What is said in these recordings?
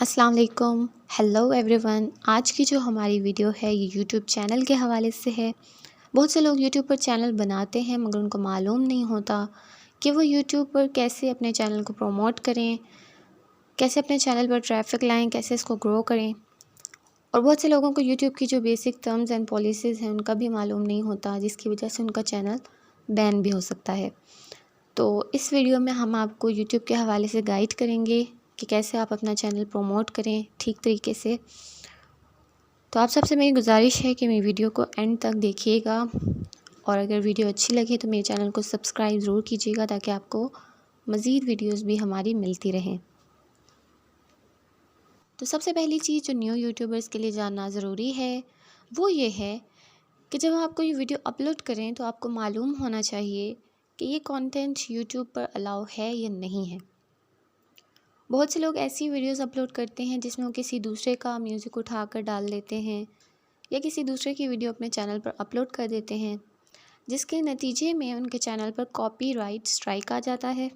अस्सलाम वालेकुम, hello everyone. आज की जो हमारी वीडियो है ये यूट्यूब चैनल के हवाले से है। बहुत से लोग यूट्यूब पर चैनल बनाते हैं मगर उनको मालूम नहीं होता कि वो यूट्यूब पर कैसे अपने चैनल को प्रमोट करें, कैसे अपने चैनल पर ट्रैफिक लाएं, कैसे इसको ग्रो करें। और बहुत से लोगों को यूट्यूब की जो बेसिक टर्म्स एंड पॉलिसीज़ हैं उनका भी मालूम नहीं होता, जिसकी वजह से उनका चैनल बैन भी हो सकता है। तो इस वीडियो में हम आपको यूट्यूब के हवाले से गाइड करेंगे कि कैसे आप अपना चैनल प्रमोट करें ठीक तरीके से। तो आप सबसे मेरी गुजारिश है कि मेरी वीडियो को एंड तक देखिएगा और अगर वीडियो अच्छी लगे तो मेरे चैनल को सब्सक्राइब ज़रूर कीजिएगा ताकि आपको मज़ीद वीडियोस भी हमारी मिलती रहें। तो सबसे पहली चीज़ जो न्यू यूट्यूबर्स के लिए जानना ज़रूरी है वो ये है कि जब आप कोई वीडियो अपलोड करें तो आपको मालूम होना चाहिए कि ये कंटेंट यूट्यूब पर अलाउ है या नहीं है। बहुत से लोग ऐसी वीडियोस अपलोड करते हैं जिसमें वो किसी दूसरे का म्यूज़िक उठा कर डाल देते हैं या किसी दूसरे की वीडियो अपने चैनल पर अपलोड कर देते हैं, जिसके नतीजे में उनके चैनल पर कॉपीराइट स्ट्राइक आ जाता है।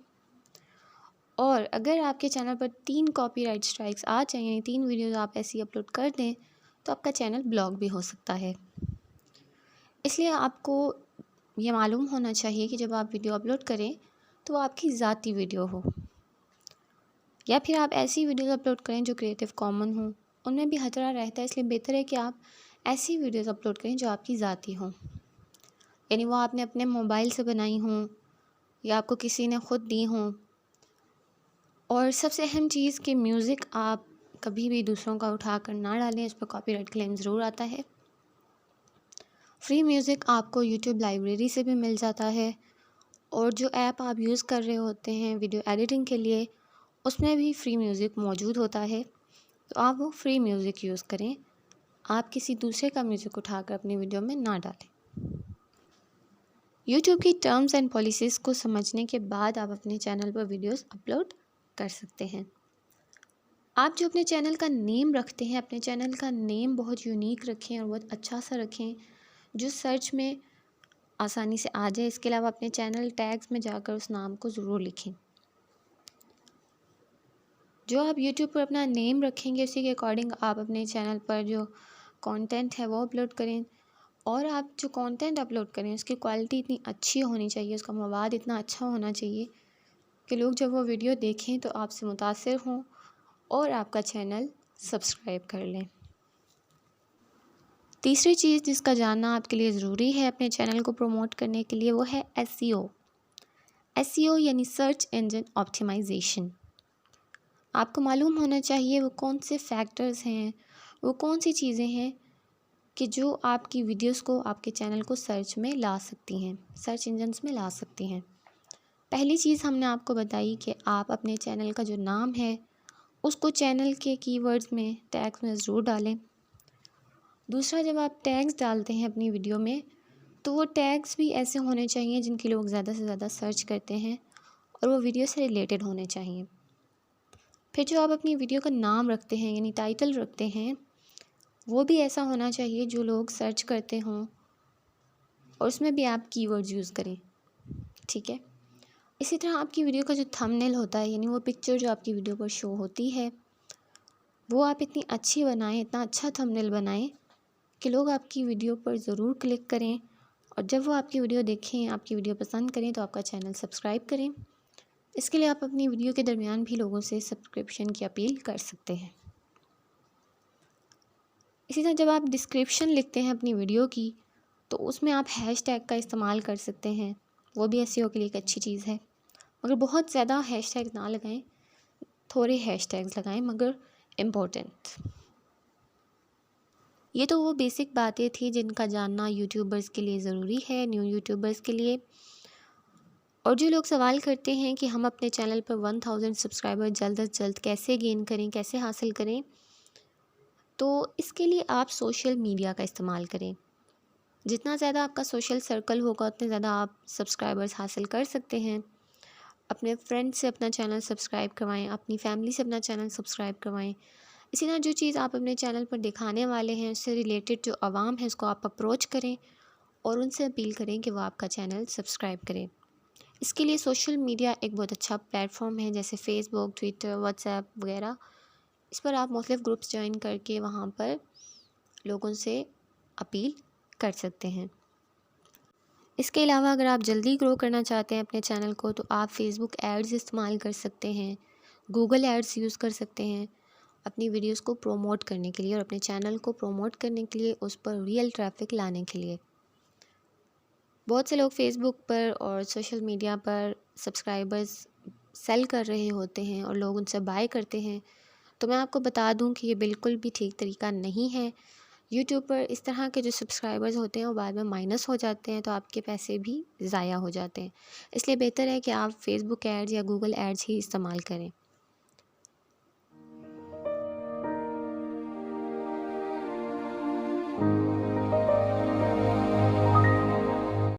और अगर आपके चैनल पर 3 कॉपीराइट स्ट्राइक्स आ जाएं, यानी 3 वीडियोस आप ऐसी अपलोड कर दें, तो आपका चैनल ब्लॉक भी हो सकता है। इसलिए आपको ये मालूम होना चाहिए कि जब आप वीडियो अपलोड करें तो वो आपकी ज़ाती वीडियो हो या फिर आप ऐसी वीडियोस अपलोड करें जो क्रिएटिव कॉमन हो। उनमें भी खतरा रहता है, इसलिए बेहतर है कि आप ऐसी वीडियोस अपलोड करें जो आपकी ज़ाती हों, यानी वो आपने अपने मोबाइल से बनाई हों या आपको किसी ने ख़ुद दी हों। और सबसे अहम चीज़ कि म्यूज़िक आप कभी भी दूसरों का उठा कर ना डालें, इस पर कॉपीराइट क्लेम ज़रूर आता है। फ्री म्यूज़िक आपको यूट्यूब लाइब्रेरी से भी मिल जाता है और जो ऐप आप यूज़ कर रहे होते हैं वीडियो एडिटिंग के लिए उसमें भी फ्री म्यूज़िक मौजूद होता है, तो आप वो फ्री म्यूज़िक यूज़ करें। आप किसी दूसरे का म्यूज़िक उठाकर अपनी वीडियो में ना डालें। यूट्यूब की टर्म्स एंड पॉलिसीज़ को समझने के बाद आप अपने चैनल पर वीडियोस अपलोड कर सकते हैं। आप जो अपने चैनल का नेम रखते हैं, अपने चैनल का नेम बहुत यूनिक रखें और बहुत अच्छा सा रखें जो सर्च में आसानी से आ जाए। इसके अलावा अपने चैनल टैग्स में जाकर उस नाम को ज़रूर लिखें। जो आप यूट्यूब पर अपना नेम रखेंगे उसी के अकॉर्डिंग आप अपने चैनल पर जो कंटेंट है वो अपलोड करें। और आप जो कंटेंट अपलोड करें उसकी क्वालिटी इतनी अच्छी होनी चाहिए, उसका मवाद इतना अच्छा होना चाहिए कि लोग जब वो वीडियो देखें तो आपसे मुतासिर हों और आपका चैनल सब्सक्राइब कर लें। तीसरी चीज़ जिसका जानना आपके लिए ज़रूरी है अपने चैनल को प्रमोट करने के लिए वो है एसईओ। एसईओ यानी सर्च इंजन ऑप्टिमाइजेशन। आपको मालूम होना चाहिए वो कौन से फैक्टर्स हैं, वो कौन सी चीज़ें हैं कि जो आपकी वीडियोस को, आपके चैनल को सर्च में ला सकती हैं, सर्च इंजन्स में ला सकती हैं। पहली चीज़ हमने आपको बताई कि आप अपने चैनल का जो नाम है उसको चैनल के कीवर्ड्स में, टैग्स में ज़रूर डालें। दूसरा, जब आप टैग्स डालते हैं अपनी वीडियो में तो वो टैग्स भी ऐसे होने चाहिए जिनकी लोग ज़्यादा से ज़्यादा सर्च करते हैं और वो वीडियो से रिलेटेड होने चाहिए। फिर जो आप अपनी वीडियो का नाम रखते हैं यानी टाइटल रखते हैं वो भी ऐसा होना चाहिए जो लोग सर्च करते हों और उसमें भी आप कीवर्ड्स यूज़ करें, ठीक है। इसी तरह आपकी वीडियो का जो थंबनेल होता है यानी वो पिक्चर जो आपकी वीडियो पर शो होती है वो आप इतनी अच्छी बनाएं, इतना अच्छा थंबनेल बनाएं कि लोग आपकी वीडियो पर ज़रूर क्लिक करें और जब वो आपकी वीडियो देखें, आपकी वीडियो पसंद करें तो आपका चैनल सब्सक्राइब करें। इसके लिए आप अपनी वीडियो के दरमियान भी लोगों से सब्सक्रिप्शन की अपील कर सकते हैं। इसी तरह जब आप डिस्क्रिप्शन लिखते हैं अपनी वीडियो की तो उसमें आप हैशटैग का इस्तेमाल कर सकते हैं, वो भी एसईओ के लिए एक अच्छी चीज़ है। मगर बहुत ज़्यादा हैशटैग ना लगाएं, थोड़े हैशटैग्स लगाएं मगर इम्पोर्टेंट। ये तो वो बेसिक बातें थी जिनका जानना यूट्यूबर्स के लिए ज़रूरी है, न्यू यूट्यूबर्स के लिए। और जो लोग सवाल करते हैं कि हम अपने चैनल पर 1000 सब्सक्राइबर जल्द से जल्द कैसे गेन करें, कैसे हासिल करें, तो इसके लिए आप सोशल मीडिया का इस्तेमाल करें। जितना ज़्यादा आपका सोशल सर्कल होगा उतने ज़्यादा आप सब्सक्राइबर्स हासिल कर सकते हैं। अपने फ्रेंड्स से अपना चैनल सब्सक्राइब करवाएं, अपनी फैमिली से अपना चैनल सब्सक्राइब करवाएं। इसी तरह जो चीज़ आप अपने चैनल पर दिखाने वाले हैं उससे रिलेटेड जो आवाम है उसको आप अप्रोच करें और उनसे अपील करें कि वो आपका चैनल सब्सक्राइब करें। इसके लिए सोशल मीडिया एक बहुत अच्छा प्लेटफॉर्म है, जैसे फ़ेसबुक, ट्विटर, व्हाट्सएप वगैरह। इस पर आप मुख्तलिफ़ ग्रुप्स जॉइन करके वहाँ पर लोगों से अपील कर सकते हैं। इसके अलावा अगर आप जल्दी ग्रो करना चाहते हैं अपने चैनल को, तो आप फ़ेसबुक एड्स इस्तेमाल कर सकते हैं, गूगल एड्स यूज़ कर सकते हैं अपनी वीडियोस को प्रोमोट करने के लिए और अपने चैनल को प्रोमोट करने के लिए, उस पर रियल ट्रैफिक लाने के लिए। बहुत से लोग फेसबुक पर और सोशल मीडिया पर सब्सक्राइबर्स सेल कर रहे होते हैं और लोग उनसे बाय करते हैं। तो मैं आपको बता दूं कि ये बिल्कुल भी ठीक तरीका नहीं है। यूट्यूब पर इस तरह के जो सब्सक्राइबर्स होते हैं वो बाद में माइनस हो जाते हैं, तो आपके पैसे भी ज़ाया हो जाते हैं। इसलिए बेहतर है कि आप फेसबुक एड्स या गूगल एड्स ही इस्तेमाल करें।